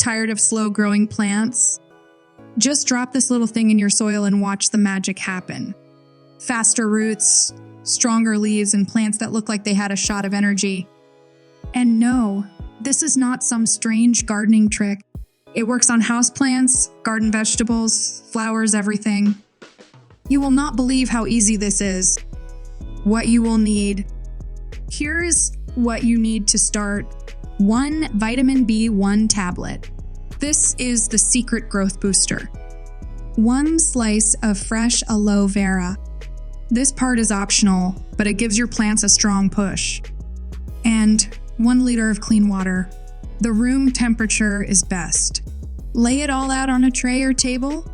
Tired of slow-growing plants? Just drop this little thing in your soil and watch the magic happen. Faster roots, stronger leaves, and plants that look like they had a shot of energy. And no, this is not some strange gardening trick. It works on houseplants, garden vegetables, flowers, everything. You will not believe how easy this is. What you will need. Here is what you need to start. 1 vitamin B1 tablet. This is the secret growth booster. 1 slice of fresh aloe vera. This part is optional, but it gives your plants a strong push. And 1 liter of clean water. The room temperature is best. Lay it all out on a tray or table.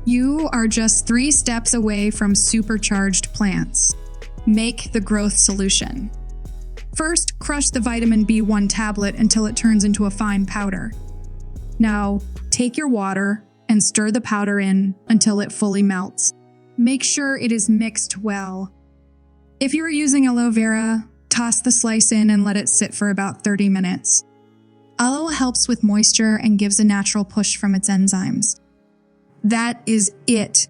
You are just 3 steps away from supercharged plants. Make the growth solution. First, crush the vitamin B1 tablet until it turns into a fine powder. Now, take your water and stir the powder in until it fully melts. Make sure it is mixed well. If you are using aloe vera, toss the slice in and let it sit for about 30 minutes. Aloe helps with moisture and gives a natural push from its enzymes. That is it.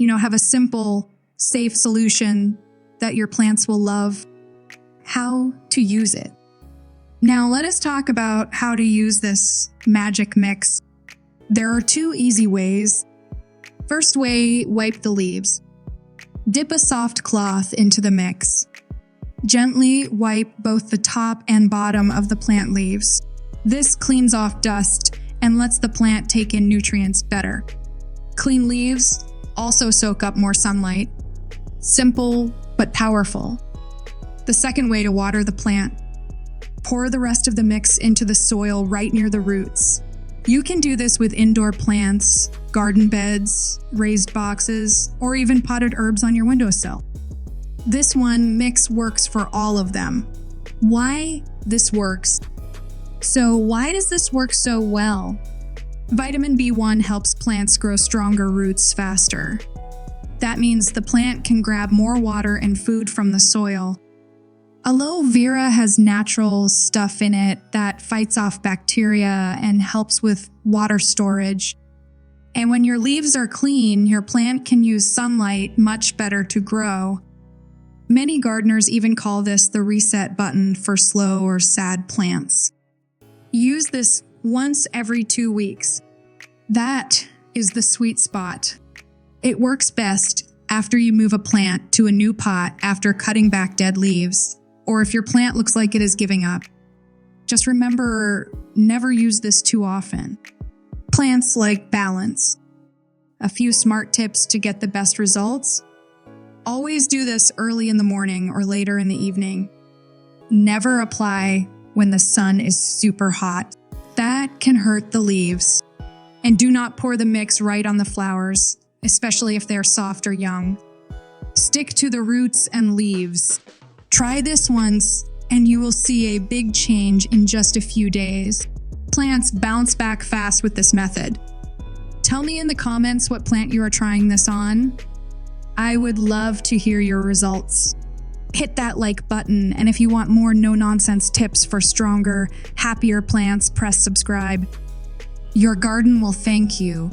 Have a simple, safe solution that your plants will love. How to use it. Now let us talk about how to use this magic mix. There are 2 easy ways. First way, wipe the leaves. Dip a soft cloth into the mix. Gently wipe both the top and bottom of the plant leaves. This cleans off dust and lets the plant take in nutrients better. Clean leaves also soak up more sunlight. Simple but powerful. The second way to water the plant. Pour the rest of the mix into the soil right near the roots. You can do this with indoor plants, garden beds, raised boxes, or even potted herbs on your windowsill. This one mix works for all of them. Why this works? So why does this work so well? Vitamin B1 helps plants grow stronger roots faster. That means the plant can grab more water and food from the soil. Aloe vera has natural stuff in it that fights off bacteria and helps with water storage. And when your leaves are clean, your plant can use sunlight much better to grow. Many gardeners even call this the reset button for slow or sad plants. Use this once every 2 weeks. That is the sweet spot. It works best after you move a plant to a new pot after cutting back dead leaves, or if your plant looks like it is giving up. Just remember, never use this too often. Plants like balance. A few smart tips to get the best results. Always do this early in the morning or later in the evening. Never apply when the sun is super hot. That can hurt the leaves. And do not pour the mix right on the flowers, especially if they're soft or young. Stick to the roots and leaves. Try this once, and you will see a big change in just a few days. Plants bounce back fast with this method. Tell me in the comments what plant you are trying this on. I would love to hear your results. Hit that like button, and if you want more no-nonsense tips for stronger, happier plants, press subscribe. Your garden will thank you.